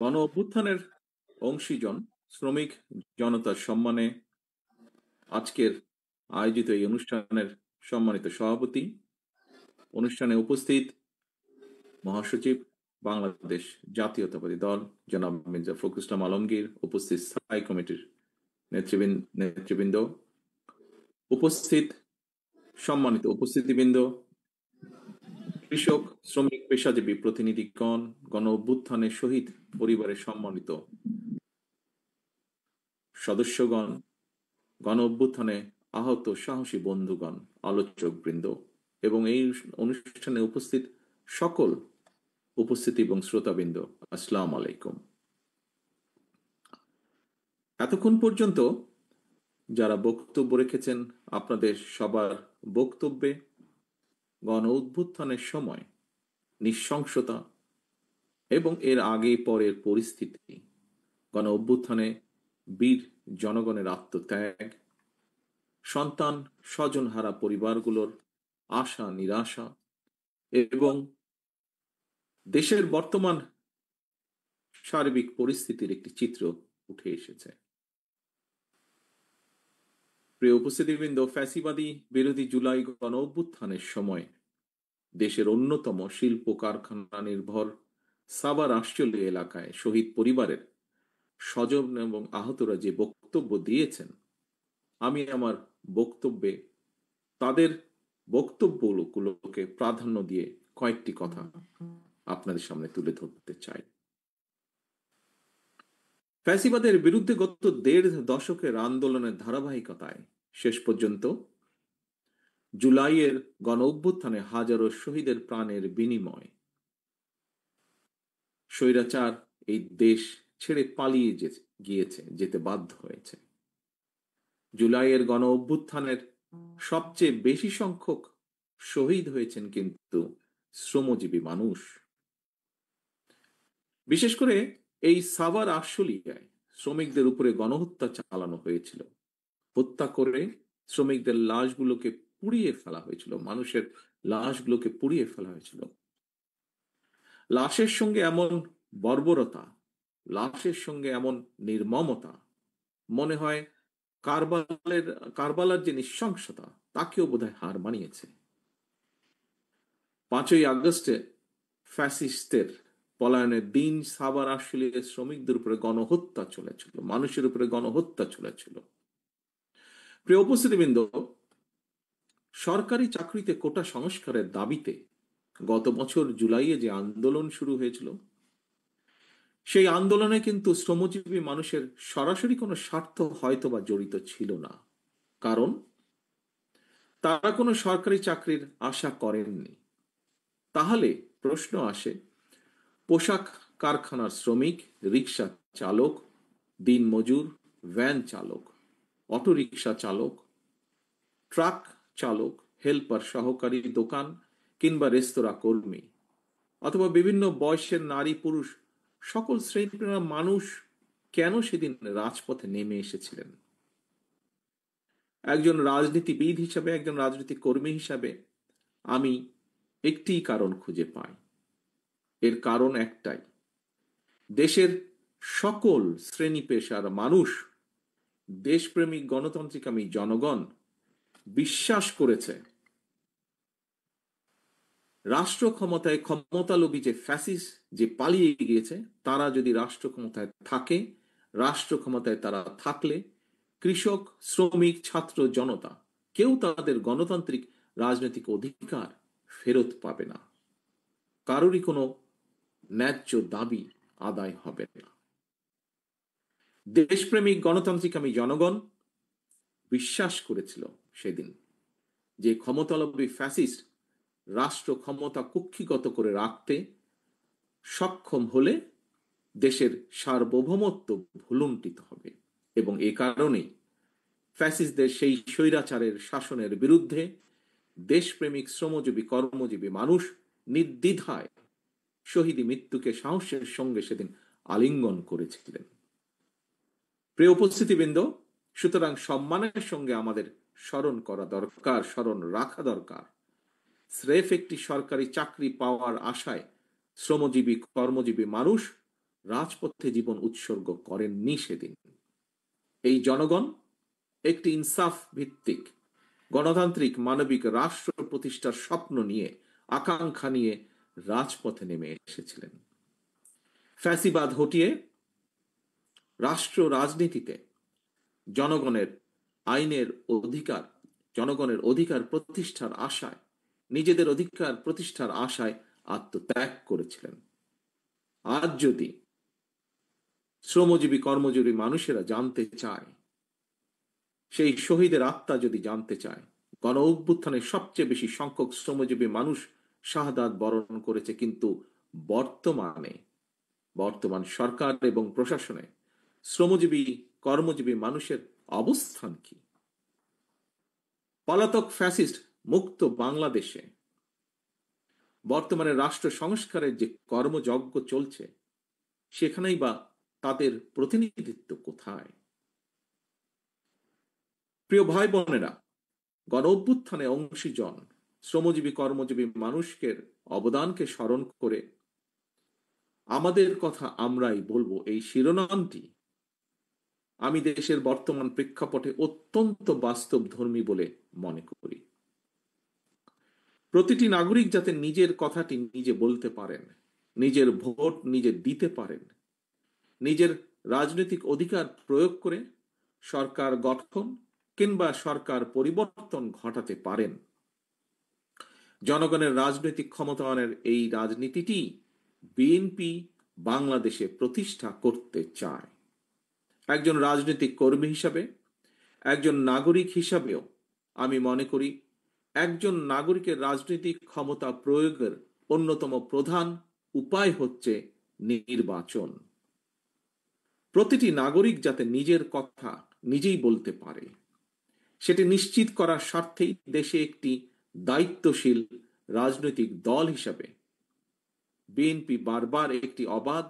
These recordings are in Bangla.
গণ অভ্যুত্থানের অংশীজন শ্রমিক জনতার সম্মানে আজকের আয়োজিত এই অনুষ্ঠানের সম্মানিত সভাপতি, অনুষ্ঠানে উপস্থিত মহাসচিব, বাংলাদেশ জাতীয়তাবাদী দল জনাব মির্জা ফখরুল ইসলাম আলমগীর, উপস্থিত স্থায়ী কমিটির নেতৃবৃন্দ, উপস্থিত সম্মানিত উপস্থিতিবৃন্দ, কৃষক, শ্রমিক, পেশাজীবী প্রতিনিধিগণ, গণ অভ্যুত্থানের শহীদ পরিবারের সম্মানিত সদস্যগণ, গণ অভ্যুত্থানে আহত সাহসী বন্ধুগণ, আলোচক বৃন্দ এবং এই অনুষ্ঠানে উপস্থিত সকল উপস্থিতি এবং শ্রোতাবৃন্দ, আসসালাম আলাইকুম। এতক্ষণ পর্যন্ত যারা বক্তব্য রেখেছেন, আপনাদের সবার বক্তব্যে গণ অভ্যুত্থানের সময় নৃশংসতা এবং এর আগে পরের পরিস্থিতি, গণ অভ্যুত্থানে বীর জনগণের আত্মত্যাগ, সন্তান স্বজনহারা পরিবারগুলোর আশা নিরাশা এবং দেশের বর্তমান সার্বিক পরিস্থিতির একটি চিত্র উঠে এসেছে। প্রিয় উপস্থিতিবৃন্দ, ফ্যাসিবাদী বিরোধী জুলাই গণ অভ্যুত্থানের সময় দেশের অন্যতম শিল্প কারখানা নির্ভর সাভার আশুলিয়া এলাকায় শহীদ পরিবারের স্বজন এবং আহতরা যে বক্তব্য দিয়েছেন, আমি আমার বক্তব্যে তাদের বক্তব্যগুলোকে প্রাধান্য দিয়ে কয়েকটি কথা আপনাদের সামনে তুলে ধরতে চাই। ফ্যাসিবাদের বিরুদ্ধে গত ১.৫ দশকের আন্দোলনের ধারাবাহিকতায় শেষ পর্যন্ত জুলাইয়ের গণ অভ্যুত্থানে হাজারো শহীদের প্রাণের বিনিময় স্বৈরাচার এই দেশ ছেড়ে পালিয়ে যেতে বাধ্য হয়েছে। জুলাইয়ের গণ অভ্যুত্থানের সবচেয়ে বেশি সংখ্যক শহীদ হয়েছেন কিন্তু শ্রমজীবী মানুষ। বিশেষ করে এই সাভার আশুলিয়ায় শ্রমিকদের উপরে গণহত্যা চালানো হয়েছিল। হত্যা করে শ্রমিকদের লাশগুলোকে পুড়িয়ে ফেলা হয়েছিল, মানুষের লাশগুলোকে পুড়িয়ে ফেলা হয়েছিল। লাশের সঙ্গে এমন বর্বরতা, লাশের সঙ্গে এমন নির্মমতা, মনে হয় কারবালার যে নৃশংসতা তাকেও বোধহয় হার মানিয়েছে। ৫ই আগস্টে ফ্যাসিস্টের পলায়নের দিন সাভার আশুলিয়ার শ্রমিকদের উপরে গণহত্যা চলেছিল, মানুষের উপরে গণহত্যা চলেছিল। প্রিয় উপস্থিতিবৃন্দ, সরকারি চাকরিতে কোটা সংস্কারের দাবিতে গত বছর জুলাইয়ে যে আন্দোলন শুরু হয়েছিল, সেই আন্দোলনে কিন্তু শ্রমজীবী মানুষের সরাসরি কোনো স্বার্থ হয়তোবা জড়িত ছিল না, কারণ তারা কোনো সরকারি চাকরির আশা করেননি। তাহলে প্রশ্ন আসে, পোশাক কারখানার শ্রমিক, রিক্সা চালক, দিনমজুর, ভ্যান চালক, অটোরিক্সা চালক, ট্রাক চালক, হেল্পার, সহকারী, দোকান কিংবা রেস্তোরাঁ কর্মী, অথবা বিভিন্ন বয়সের নারী পুরুষ, সকল শ্রেণীর মানুষ কেন সেদিন রাজপথে নেমে এসেছিলেন? একজন রাজনীতিবিদ হিসাবে, একজন রাজনৈতিক কর্মী হিসাবে আমি একটি কারণ খুঁজে পাই। এর কারণ একটাই, দেশের সকল শ্রেণী পেশার মানুষ, দেশপ্রেমিক গণতান্ত্রিকামী জনগণ বিশ্বাস করেছে রাষ্ট্র ক্ষমতায় ক্ষমতালোভী যে ফ্যাসিস্ট যে পালিয়ে গিয়েছে, তারা যদি রাষ্ট্র ক্ষমতায় থাকে, রাষ্ট্র ক্ষমতায় তারা থাকলে কৃষক, শ্রমিক, ছাত্র, জনতা কেউ তাদের গণতান্ত্রিক রাজনৈতিক অধিকার ফেরত পাবে না, কারোরই কোনো ন্যায্য দাবি আদায় হবে না। দেশপ্রেমিক গণতান্ত্রিকামী জনগণ বিশ্বাস করেছিল সেদিন যে ক্ষমতালোভী ফ্যাসিস্ট রাষ্ট্র ক্ষমতা কুক্ষিগত করে রাখতে সক্ষম হলে দেশের সার্বভৌমত্ব ভুলুণ্ঠিত হবে, এবং এ কারণেই ফ্যাসিস্টদের সেই স্বৈরাচারের শাসনের বিরুদ্ধে দেশপ্রেমিক শ্রমজীবী কর্মজীবী মানুষ নির্দ্বিধায় শহীদি মৃত্যুকে সাহসের সঙ্গে সেদিন আলিঙ্গন করেছিলেন। প্রিয় উপস্থিতিবৃন্দ, সুতরাং সম্মানের সঙ্গে আমাদের স্মরণ করা দরকার, স্মরণ রাখা দরকার, স্রেফ একটি সরকারি চাকরি পাওয়ার আশায় শ্রমজীবী কর্মজীবী মানুষ রাজপথে জীবন উৎসর্গ করেননি সেদিন। এই জনগণ একটি ইনসাফ ভিত্তিক গণতান্ত্রিক মানবিক রাষ্ট্র প্রতিষ্ঠার স্বপ্ন নিয়ে, আকাঙ্ক্ষা নিয়ে রাজপথে নেমে এসেছিলেন। ফ্যাসিবাদ হটিয়ে রাষ্ট্র রাজনীতিতে জনগণের আইনের অধিকার, জনগণের অধিকার প্রতিষ্ঠার আশায়, নিজেদের অধিকার প্রতিষ্ঠার আশায় আত্মত্যাগ করেছিলেন। আজ যদি শ্রমজীবী কর্মজীবী মানুষেরা জানতে চায়, সেই শহীদের আত্মা যদি জানতে চায়, গণ অভ্যুত্থানে সবচেয়ে বেশি সংখ্যক শ্রমজীবী মানুষ শাহাদাত বরণ করেছে, কিন্তু বর্তমান সরকার এবং প্রশাসনে শ্রমজীবী কর্মজীবী মানুষের অবস্থান কি? পলাতক ফ্যাসিস্ট মুক্ত বাংলাদেশে বর্তমানে রাষ্ট্র সংস্কারের যে কর্মযজ্ঞ চলছে, সেখানেই বা তাদের প্রতিনিধিত্ব কোথায়? প্রিয় ভাই বোনেরা, গণ অভ্যুত্থানে অংশীজন শ্রমজীবী কর্মজীবী মানুষকে অবদানকে স্মরণ করে আমাদের কথা আমরাই বলবো, এই শিরোনামটি আমি দেশের বর্তমান প্রেক্ষাপটে অত্যন্ত বাস্তবধর্মী বলে মনে করি। প্রতিটি নাগরিক যাতে নিজের কথাটি নিজে বলতে পারেন, নিজের ভোট নিজে দিতে পারেন, নিজের রাজনৈতিক অধিকার প্রয়োগ করে সরকার গঠন কিংবা সরকার পরিবর্তন ঘটাতে পারেন। জনগণের রাজনৈতিক ক্ষমতায়নের এই রাজনীতিটি বিএনপি বাংলাদেশে প্রতিষ্ঠা করতে চায়। একজন রাজনৈতিক কর্মী হিসাবে, একজন নাগরিক হিসাবেও আমি মনে করি একজন নাগরিকের রাজনৈতিক ক্ষমতা প্রয়োগের অন্যতম প্রধান উপায় হচ্ছে নির্বাচন। প্রতিটি নাগরিক যাতে নিজের কথা নিজেই বলতে পারে, সেটি নিশ্চিত করার স্বার্থেই দেশে একটি দায়িত্বশীল রাজনৈতিক দল হিসাবে বিএনপি বারবার একটি অবাধ,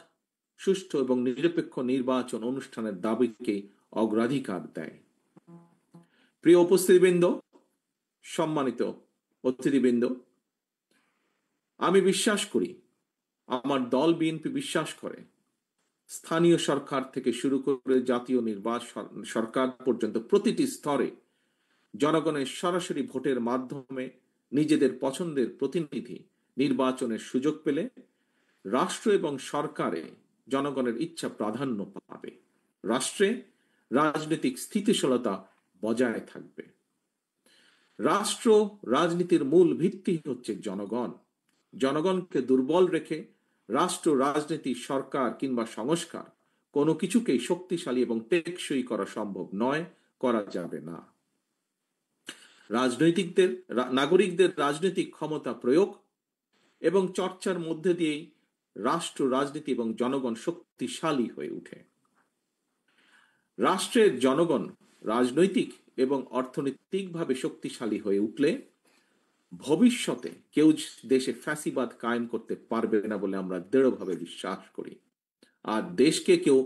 সুষ্ঠু এবং নিরপেক্ষ নির্বাচন অনুষ্ঠানের দাবিকে অগ্রাধিকার দেয়। প্রিয় উপস্থিতিবৃন্দ, সম্মানিত অতিথিবৃন্দ, আমি বিশ্বাস করি, আমার দল বিএনপি বিশ্বাস করে, স্থানীয় সরকার থেকে শুরু করে জাতীয় নির্বাচন সরকার পর্যন্ত প্রতিটি স্তরে জনগণের সরাসরি ভোটের মাধ্যমে নিজেদের পছন্দের প্রতিনিধি নির্বাচনের সুযোগ পেলে রাষ্ট্র এবং সরকারে জনগণের ইচ্ছা প্রাধান্য পাবে, রাষ্ট্রে রাজনৈতিক স্থিতিশীলতা বজায় থাকবে। রাষ্ট্র রাজনীতির মূল ভিত্তি হচ্ছে জনগণ। জনগণকে দুর্বল রেখে রাষ্ট্র রাজনীতি, সরকার কিংবা সংস্কার কোনো কিছুকেই শক্তিশালী এবং টেকসই করা সম্ভব নয়, করা যাবে না। নাগরিকদের রাজনৈতিক ক্ষমতা প্রয়োগ এবং চর্চার মধ্যে দিয়েই রাষ্ট্র রাজনীতি এবং জনগণ শক্তিশালী হয়ে ওঠে। রাষ্ট্রের জনগণ রাজনৈতিক এবং অর্থনৈতিকভাবে শক্তিশালী হয়ে উঠলে ভবিষ্যতে কেউ দেশে ফ্যাসিবাদ কায়েম করতে পারবে না বলে আমরা দৃঢ়ভাবে বিশ্বাস করি। আর দেশকে কেউ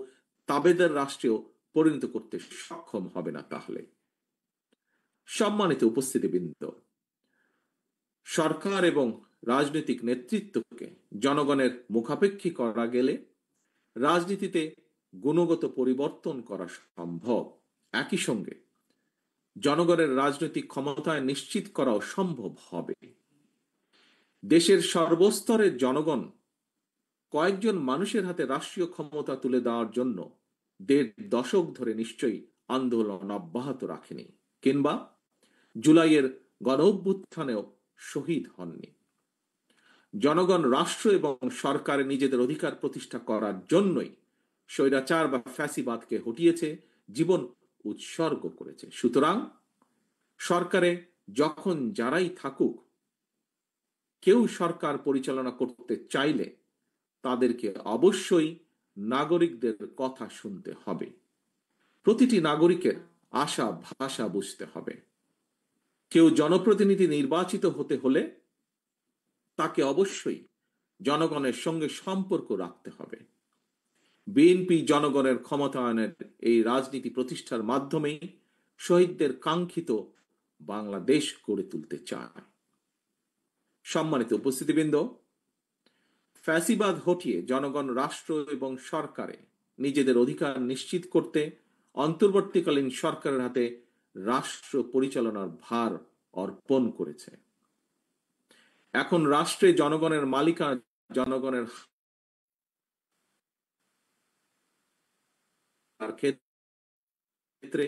তাবেদার রাষ্ট্রেও পরিণত করতে সক্ষম হবে না। তাহলে সম্মানিত উপস্থিতিবৃন্দ, সরকার এবং রাজনৈতিক নেতৃত্বকে জনগণের মুখাপেক্ষী করা গেলে রাজনীতিতে গুণগত পরিবর্তন করা সম্ভব। একই সঙ্গে জনগণের রাজনৈতিক ক্ষমতায় নিশ্চিত করাও সম্ভব হবে। দেশের সর্বস্তরের জনগণ কয়েকজন মানুষের হাতে রাষ্ট্রীয় ক্ষমতা তুলে দেওয়ার জন্য ১.৫ দশক ধরে নিশ্চয়ই আন্দোলন অব্যাহত রাখেনি, কিংবা জুলাইয়ের গণ অভ্যুত্থানেও শহীদ হননি। জনগণ রাষ্ট্র এবং সরকারে নিজেদের অধিকার প্রতিষ্ঠা করার জন্যই স্বৈরাচার বা ফ্যাসিবাদকে হটিয়েছে, জীবন উৎসর্গ করেছে। সুতরাং সরকারে যখন যারাই থাকুক, কেউ সরকার পরিচালনা করতে চাইলে তাদেরকে অবশ্যই নাগরিকদের কথা শুনতে হবে। প্রতিটি নাগরিকের আশা ভাষা বুঝতে হবে। কেউ জনপ্রতিনিধি নির্বাচিত হতে হলে তাকে অবশ্যই জনগণের সঙ্গে সম্পর্ক রাখতে হবে। বিএনপি জনগণের ক্ষমতায়নের এই রাজনীতি প্রতিষ্ঠার মাধ্যমেই শহীদদের কাঙ্ক্ষিত বাংলাদেশ গড়ে তুলতে চায়। সম্মানিত উপস্থিতিবৃন্দ, ফ্যাসিবাদ হটিয়ে জনগণ রাষ্ট্র এবং সরকারে নিজেদের অধিকার নিশ্চিত করতে অন্তর্বর্তীকালীন সরকারের হাতে রাষ্ট্র পরিচালনার ভার অর্পণ করেছে। এখন রাষ্ট্রে জনগণের মালিকানা জনগণের ক্ষেত্রে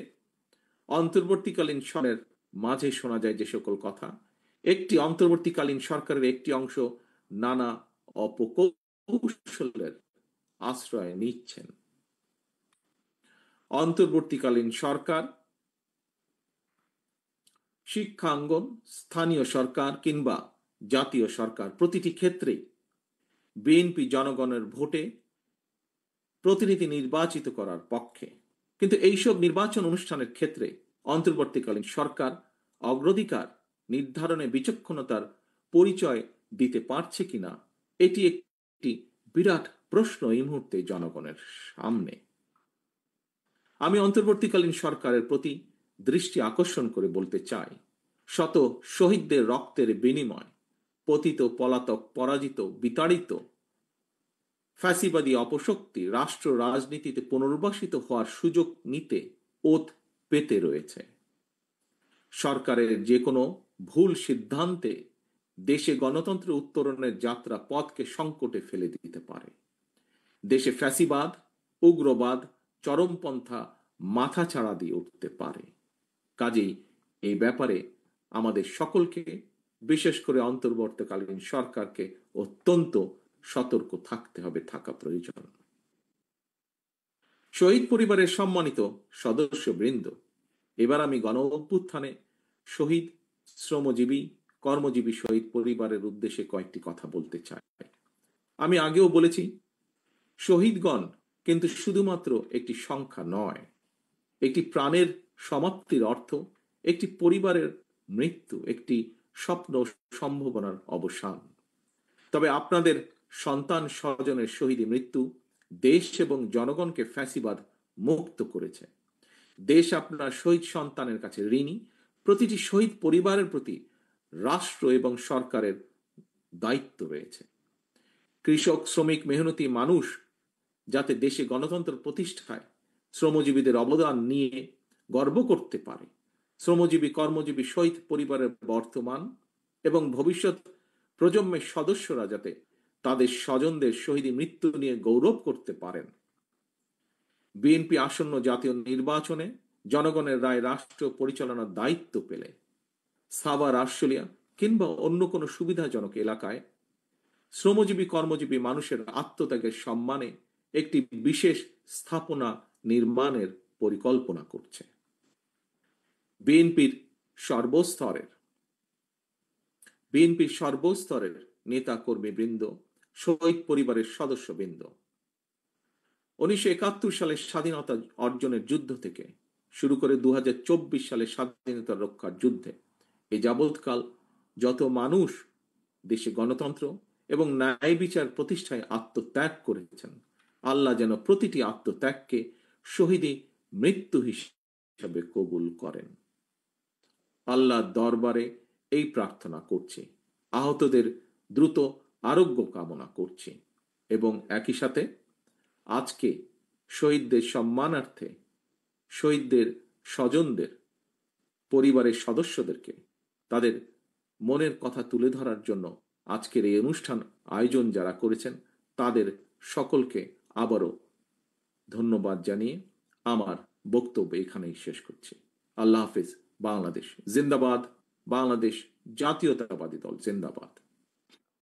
অন্তর্বর্তীকালীন সরকারের মাঝে শোনা যায় যে সকল কথা, একটি অন্তর্বর্তীকালীন সরকারের একটি অংশ নানা অপকৌশলের আশ্রয় নিচ্ছেন। অন্তর্বর্তীকালীন সরকার শিক্ষাঙ্গন, স্থানীয় সরকার কিংবা জাতীয় সরকার, প্রতিটি ক্ষেত্রেই বিএনপি জনগণের ভোটে প্রতিনিধি নির্বাচিত করার পক্ষে। কিন্তু এইসব নির্বাচন অনুষ্ঠানের ক্ষেত্রে অন্তর্বর্তীকালীন সরকার অগ্রাধিকার নির্ধারণে বিচক্ষণতার পরিচয় দিতে পারছে কিনা, এটি একটি বিরাট প্রশ্ন এই মুহূর্তে জনগণের সামনে। আমি অন্তর্বর্তীকালীন সরকারের প্রতি দৃষ্টি আকর্ষণ করে বলতে চাই, শত শহীদদের রক্তের বিনিময় পতিত, পলাতক, পরাজিত, বিতাড়িত ফ্যাসিবাদী অপশক্তি রাষ্ট্র রাজনীতিতে পুনর্বাসিত হওয়ার সুযোগ নিতে ওত পেতে রয়েছে। সরকারের যে কোনো ভুল সিদ্ধান্তে দেশে গণতন্ত্র উত্তরণের যাত্রা পথকে সংকটে ফেলে দিতে পারে। দেশে ফ্যাসিবাদ, উগ্রবাদ, চরমপন্থা মাথাচাড়া দিয়ে উঠতে পারে। কাজেই এই ব্যাপারে আমাদের সকলকে, বিশেষ করে অন্তর্বর্তীকালীন সরকারকে অত্যন্ত সতর্ক থাকতে হবে, থাকা প্রয়োজন। শহীদ পরিবারের সম্মানিত সদস্যবৃন্দ, এবার আমি গণ অভ্যুত্থানে শহীদ, শ্রমজীবী, কর্মজীবী শহীদ পরিবারের উদ্দেশ্যে কয়েকটি কথা বলতে চাই। আমি আগেও বলেছি, শহীদগণ কিন্তু শুধুমাত্র একটি সংখ্যা নয়, একটি প্রাণের সমাপ্তির অর্থ, একটি পরিবারের মৃত্যু, একটি স্বপ্ন সম্ভাবনার অবসান। তবে আপনাদের সন্তান স্বজনের শহীদী মৃত্যু দেশ এবং জনগণকে ফ্যাসিবাদ মুক্ত করেছে। দেশ আপনার শহীদ সন্তানের কাছে ঋণী। প্রতিটি শহীদ পরিবারের প্রতি রাষ্ট্র এবং সরকারের দায়িত্ব রয়েছে। কৃষক, শ্রমিক, মেহনতি মানুষ যাতে দেশে গণতন্ত্র প্রতিষ্ঠায় শ্রমজীবীদের অবদান নিয়ে গর্ব করতে পারে, শ্রমজীবী, কর্মজীবী শহীদ পরিবারের বর্তমান এবং ভবিষ্যৎ প্রজন্মের সদস্যরা যাতে তাদের স্বজনদের শহীদী মৃত্যু নিয়ে গৌরব করতে পারেন। বিএনপি আসন্ন জাতীয় নির্বাচনে জনগণের রায় রাষ্ট্র পরিচালনার দায়িত্ব পেলে সাভার, আশুলিয়া কিংবা অন্য কোনো সুবিধাজনক এলাকায় শ্রমজীবী, কর্মজীবী মানুষের আত্মত্যাগের সম্মানে একটি বিশেষ স্থাপনা নির্মাণের পরিকল্পনা করছে। বিএনপির সর্বস্তরের নেতা কর্মীবৃন্দ, শহীদ পরিবারের সদস্যবৃন্দ 1971 সালে স্বাধীনতা অর্জনের যুদ্ধ থেকে শুরু করে 2024 সালে স্বাধীনতা রক্ষার যুদ্ধে এ যাবৎকাল যত মানুষ দেশে গণতন্ত্র এবং ন্যায় বিচার প্রতিষ্ঠায় আত্মত্যাগ করেছেন, আল্লাহ যেন প্রতিটি আত্মত্যাগকে শহীদী মৃত্যু হিসেবে কবুল করেন। আল্লাহর দরবারে এই প্রার্থনা করছি, আহতদের দ্রুত আরোগ্য কামনা করছি এবং একই সাথে আজকে শহীদদের সম্মানার্থে শহীদদের স্বজনদের পরিবারের সদস্যদেরকে তাদের মনের কথা তুলে ধরার জন্য আজকের এই অনুষ্ঠান আয়োজন যারা করেছেন তাদের সকলকে আবারও ধন্যবাদ জানিয়ে আমার বক্তব্য এখানেই শেষ করছি। আল্লাহ হাফিজ। বাংলাদেশ জিন্দাবাদ। বাংলাদেশ জাতীয়তাবাদী দল জিন্দাবাদ।